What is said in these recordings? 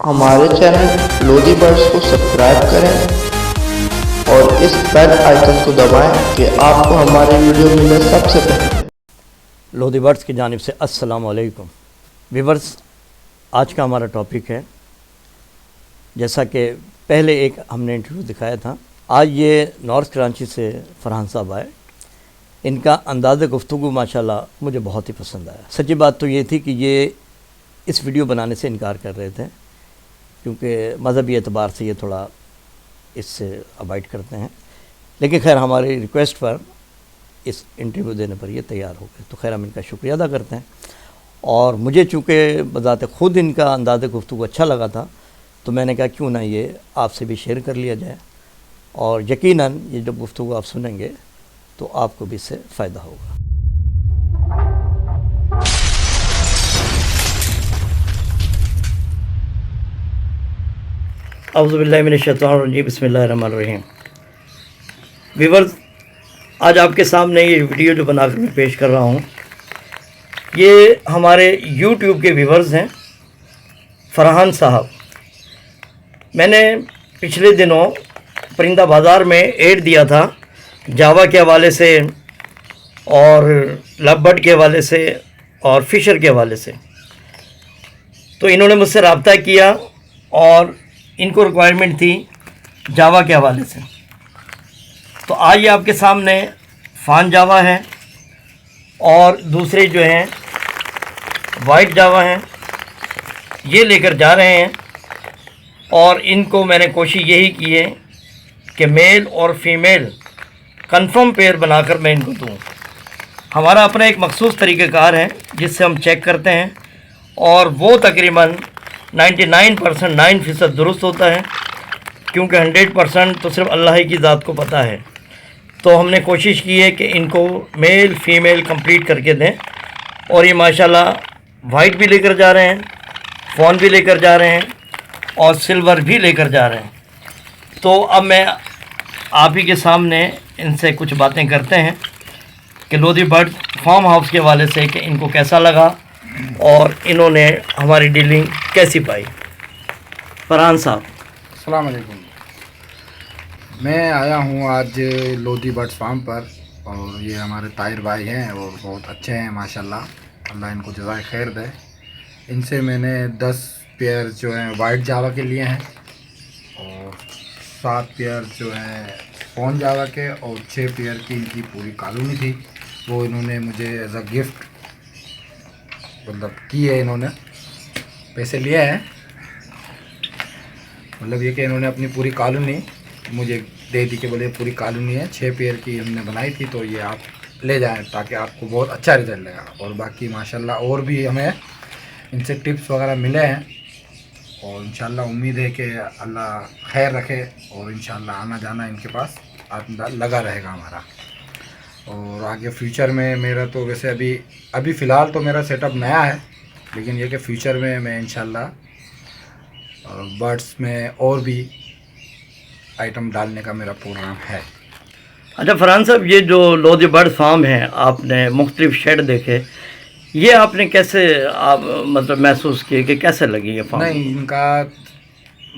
हमारे channel Lodhi birds को subscribe करें और इस बेल आइकन को दबाएं कि आपको हमारे वीडियो मिले सबसे पहले। लोधी बर्ड्स की जानिब से अस्सलाम वालेकुम व्यूअर्स। आज का हमारा टॉपिक है, जैसा कि पहले एक हमने इंटरव्यू दिखाया था, आज ये नॉर्थ कराची से फरहान साहब आए। इनका अंदाज़ गुफ्तगू माशाल्लाह मुझे बहुत ही पसंद आया। सच्ची बात तो ये थी कि ये इस वीडियो बनाने से इनकार कर रहे थे क्योंकि मज़हबी एतबार से ये थोड़ा इससे अवॉइड करते हैं, लेकिन खैर हमारी रिक्वेस्ट पर इस इंटरव्यू देने पर ये तैयार हो गए, तो खैर हम इनका शुक्रिया अदा करते हैं। और मुझे चूँकि बज़ात ख़ुद इनका अंदाज़ गुफ्तगू अच्छा लगा था, तो मैंने कहा क्यों ना ये आपसे भी शेयर कर लिया जाए, और यकीनन ये जब गुफ्तगू आप सुनेंगे तो आपको भी इससे फ़ायदा होगा। औज़ु बिल्लाहि मिनश शैतानिर रजीम, बिस्मिल्लाहिर रहमानिर रहीम। व्यूअर्स, आज आपके सामने ये वीडियो जो बनाकर मैं पेश कर रहा हूँ, ये हमारे YouTube के व्यूअर्स हैं, फरहान साहब। मैंने पिछले दिनों परिंदा बाज़ार में ऐड दिया था जावा के हवाले से और लव बर्ड के हवाले से और फिशर के हवाले से। तो इन्होंने मुझसे रब्ता किया और इनको रिक्वायरमेंट थी जावा के हवाले से। तो आज ये आपके सामने फान जावा है और दूसरे जो हैं वाइट जावा हैं, ये लेकर जा रहे हैं। और इनको मैंने कोशिश यही की है कि मेल और फीमेल कंफर्म पेयर बनाकर मैं इनको दूँ। हमारा अपना एक मखसूस तरीक़ेकार है जिससे हम चेक करते हैं, और वो तकरीबन 99% दुरुस्त होता है, क्योंकि 100% तो सिर्फ अल्लाह ही की ज़ात को पता है। तो हमने कोशिश की है कि इनको मेल फीमेल कंप्लीट करके दें, और ये माशाल्लाह वाइट भी लेकर जा रहे हैं, फ़ॉन भी लेकर जा रहे हैं और सिल्वर भी लेकर जा रहे हैं। तो अब मैं आप ही के सामने इनसे कुछ बातें करते हैं कि लोधी बर्ड फार्म हाउस के हवाले से कि इनको कैसा लगा और इन्होंने हमारी डीलिंग कैसी पाई। फरहान साहब, अस्सलाम वालेकुम। मैं आया हूँ आज लोधी बर्ड्स फार्म पर, और ये हमारे ताहिर भाई हैं और बहुत अच्छे हैं माशाल्लाह, अल्लाह इनको जज़ाए खैर दे। इनसे मैंने 10 पेयर जो हैं वाइट जावा के लिए हैं, और 7 पेयर जो हैं फ़ॉन जावा के, और 6 पेयर की इनकी पूरी कॉलोनी थी, वो इन्होंने मुझे एज अ गिफ्ट मतलब की है। इन्होंने पैसे लिए हैं, मतलब ये कि इन्होंने अपनी पूरी कॉलोनी मुझे दे दी कि बोले पूरी कॉलोनी है, 6 पेयर की हमने बनाई थी, तो ये आप ले जाएं ताकि आपको बहुत अच्छा रिज़ल्ट लगा। और बाकी माशाल्लाह और भी हमें इनसे टिप्स वगैरह मिले हैं, और इंशाल्लाह उम्मीद है कि अल्लाह खैर रखे, और इंशाल्लाह आना जाना इनके पास लगा रहेगा हमारा। और आगे फ्यूचर में मेरा तो वैसे अभी फ़िलहाल तो मेरा सेटअप नया है, लेकिन ये कि फ्यूचर में मैं इंशाल्लाह बर्ड्स में और भी आइटम डालने का मेरा प्रोग्राम है। अच्छा फरहान साहब, ये जो लोधी बर्ड फार्म है, आपने मुख्तलिफ शेड देखे, ये आपने कैसे आप मतलब महसूस किए कि कैसे लगी ये फार्म? नहीं, इनका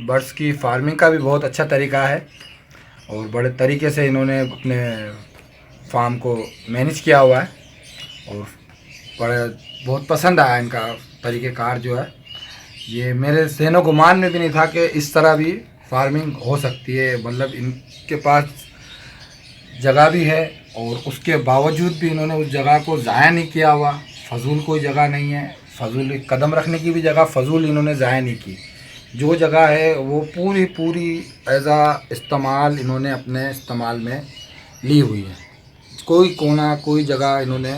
बर्ड्स की फार्मिंग का भी बहुत अच्छा तरीका है, और बड़े तरीके से इन्होंने अपने फार्म को मैनेज किया हुआ है, और बहुत पसंद आया इनका तरीक़ेकार जो है। ये मेरे ज़हन गुमान में भी नहीं था कि इस तरह भी फार्मिंग हो सकती है। मतलब इनके पास जगह भी है, और उसके बावजूद भी इन्होंने उस जगह को ज़ाया नहीं किया हुआ। फजूल कोई जगह नहीं है, फजूल कदम रखने की भी जगह फजूल इन्होंने ज़ाया नहीं की। जो जगह है वो पूरी एज आ इस्तेमाल इन्होंने अपने इस्तेमाल में ली हुई है। कोई कोना कोई जगह इन्होंने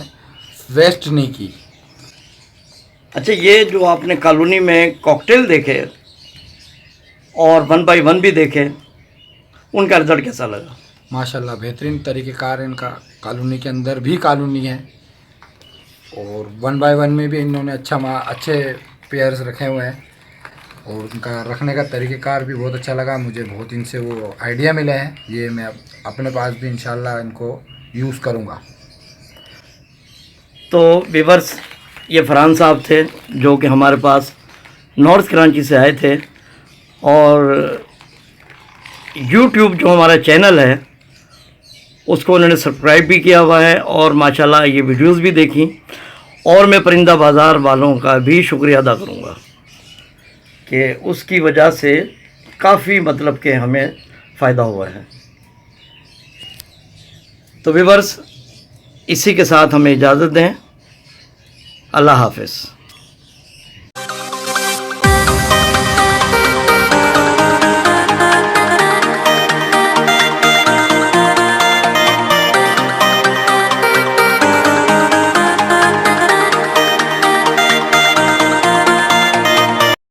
वेस्ट नहीं की। अच्छा, ये जो आपने कॉलोनी में कॉकटेल देखे और 1 बाई 1 भी देखे, उनका रिज़ल्ट कैसा लगा? माशाल्लाह बेहतरीन तरीक़ेकार है इनका। कॉलोनी के अंदर भी कॉलोनी है, और 1 बाई 1 में भी इन्होंने अच्छे पेयर्स रखे हुए हैं, और उनका रखने का तरीक़ेकार भी बहुत अच्छा लगा मुझे। बहुत इनसे वो आइडिया मिले हैं, ये मैं अपने पास भी इंशाल्लाह इनको यूज़ करूँगा। तो व्यूअर्स, ये फरहान साहब थे जो कि हमारे पास नॉर्थ कराची से आए थे और YouTube जो हमारा चैनल है उसको उन्होंने सब्सक्राइब भी किया हुआ है और माशाल्लाह ये वीडियोस भी देखी। और मैं परिंदा बाज़ार वालों का भी शुक्रिया अदा करूँगा कि उसकी वजह से काफ़ी मतलब कि हमें फ़ायदा हुआ है। तो व्यूअर्स, इसी के साथ हमें इजाज़त दें। अल्लाह हाफ़िज़।